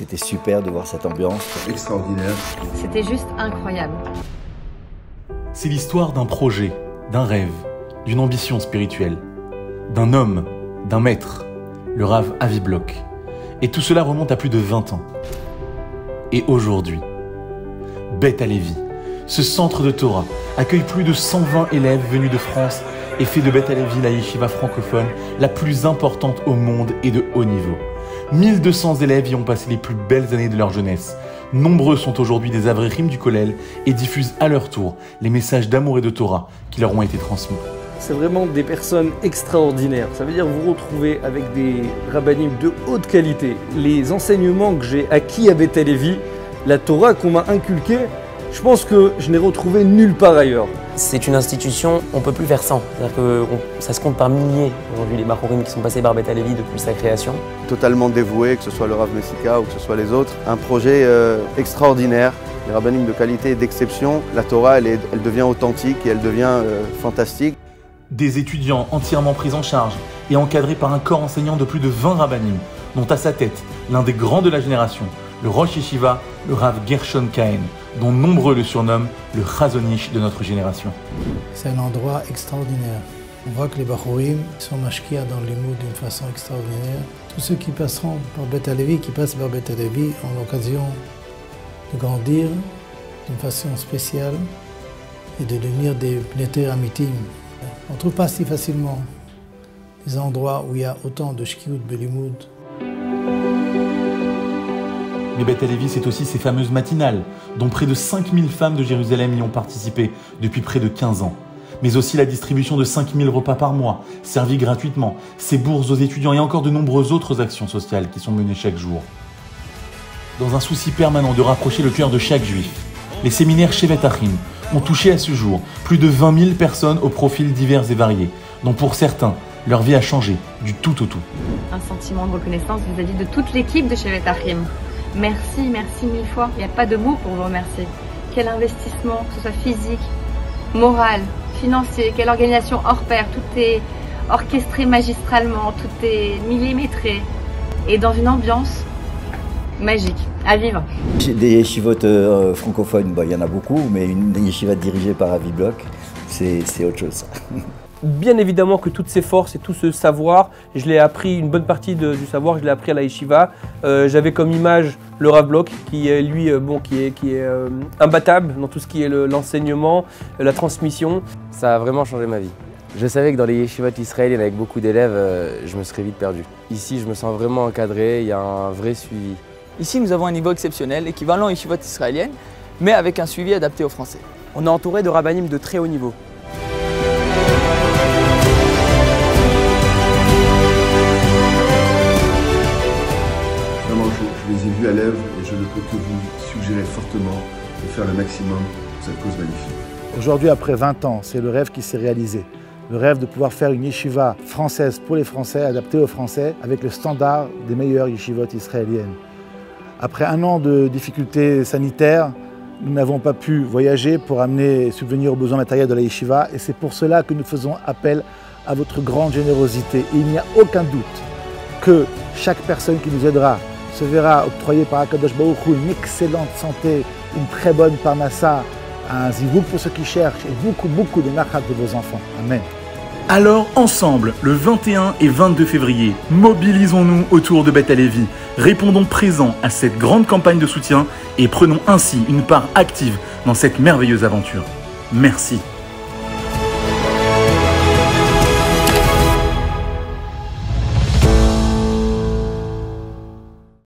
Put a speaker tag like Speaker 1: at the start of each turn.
Speaker 1: C'était super de voir cette ambiance.
Speaker 2: Extraordinaire.
Speaker 3: C'était juste incroyable.
Speaker 4: C'est l'histoire d'un projet, d'un rêve, d'une ambition spirituelle, d'un homme, d'un maître, le Rav Avi Bloch. Et tout cela remonte à plus de 20 ans. Et aujourd'hui, Beth Halevi, ce centre de Torah, accueille plus de 120 élèves venus de France et fait de Beth Halevi la yeshiva francophone la plus importante au monde et de haut niveau. 1200 élèves y ont passé les plus belles années de leur jeunesse. Nombreux sont aujourd'hui des avreichim du Kollel et diffusent à leur tour les messages d'amour et de Torah qui leur ont été transmis.
Speaker 5: C'est vraiment des personnes extraordinaires. Ça veut dire vous retrouver avec des rabbinim de haute qualité. Les enseignements que j'ai acquis à Beth Halevi, la Torah qu'on m'a inculquée, je pense que je n'ai retrouvé nulle part ailleurs.
Speaker 6: C'est une institution, on ne peut plus faire sans. C'est-à-dire que ça se compte par milliers aujourd'hui les Bachorim qui sont passés par Beth Halevi depuis sa création.
Speaker 7: Totalement dévoué, que ce soit le Rav Messika ou que ce soit les autres. Un projet extraordinaire, des rabbinim de qualité et d'exception. La Torah, elle devient authentique et elle devient fantastique.
Speaker 4: Des étudiants entièrement pris en charge et encadrés par un corps enseignant de plus de 20 rabbinim, dont à sa tête l'un des grands de la génération, le Rosh Yeshiva, le Rav Gershon Kahen, dont nombreux le surnomment le Chazonish de notre génération.
Speaker 8: C'est un endroit extraordinaire. On voit que les Bachorim sont mashkia dans les mots d'une façon extraordinaire. Tous ceux qui passeront par Beth Halevi, qui passent par Beth Halevi, ont l'occasion de grandir d'une façon spéciale et de devenir des Bnei Amitim. On ne trouve pas si facilement des endroits où il y a autant de shkiout belimoud.
Speaker 4: Mais Beth Halevi, c'est aussi ces fameuses matinales, dont près de 5000 femmes de Jérusalem y ont participé depuis près de 15 ans. Mais aussi la distribution de 5000 repas par mois, servis gratuitement, ces bourses aux étudiants et encore de nombreuses autres actions sociales qui sont menées chaque jour. Dans un souci permanent de rapprocher le cœur de chaque juif, les séminaires Shevet Achim ont touché à ce jour plus de 20 000 personnes aux profils divers et variés, dont pour certains, leur vie a changé du tout au tout.
Speaker 3: Un sentiment de reconnaissance vis-à-vis de toute l'équipe de Shevet Achim. Merci, merci mille fois. Il n'y a pas de mots pour vous remercier. Quel investissement, que ce soit physique, moral, financier, quelle organisation hors pair. Tout est orchestré magistralement, tout est millimétré. Et dans une ambiance magique, à vivre.
Speaker 1: Des yeshivot francophones, il y en a beaucoup, mais une yeshiva dirigée par Avi Bloch, c'est autre chose.
Speaker 5: Bien évidemment que toutes ces forces et tout ce savoir, je l'ai appris, une bonne partie du savoir, je l'ai appris à la yeshiva. J'avais comme image le Rav Bloch qui est lui, qui est imbattable dans tout ce qui est l'enseignement, la transmission.
Speaker 6: Ça a vraiment changé ma vie. Je savais que dans les yeshivot israéliennes avec beaucoup d'élèves, je me serais vite perdu. Ici, je me sens vraiment encadré, il y a un vrai suivi.
Speaker 9: Ici, nous avons un niveau exceptionnel, équivalent aux yeshivot israéliennes, mais avec un suivi adapté aux Français.
Speaker 5: On est entouré de rabbinim de très haut niveau.
Speaker 2: Je les ai vus à l'œuvre et je ne peux que vous suggérer fortement de faire le maximum pour cette cause magnifique.
Speaker 10: Aujourd'hui, après 20 ans, c'est le rêve qui s'est réalisé. Le rêve de pouvoir faire une yeshiva française pour les Français, adaptée aux Français, avec le standard des meilleures yeshivot israéliennes. Après un an de difficultés sanitaires, nous n'avons pas pu voyager pour amener et subvenir aux besoins matériels de la yeshiva et c'est pour cela que nous faisons appel à votre grande générosité. Et il n'y a aucun doute que chaque personne qui nous aidera se verra octroyer par Akadosh Baruch Hu une excellente santé, une très bonne parnassa, un zivouk pour ceux qui cherchent et beaucoup de nachat de vos enfants. Amen.
Speaker 4: Alors, ensemble, le 21 et 22 février, mobilisons-nous autour de Beth Halevi, répondons présents à cette grande campagne de soutien et prenons ainsi une part active dans cette merveilleuse aventure. Merci.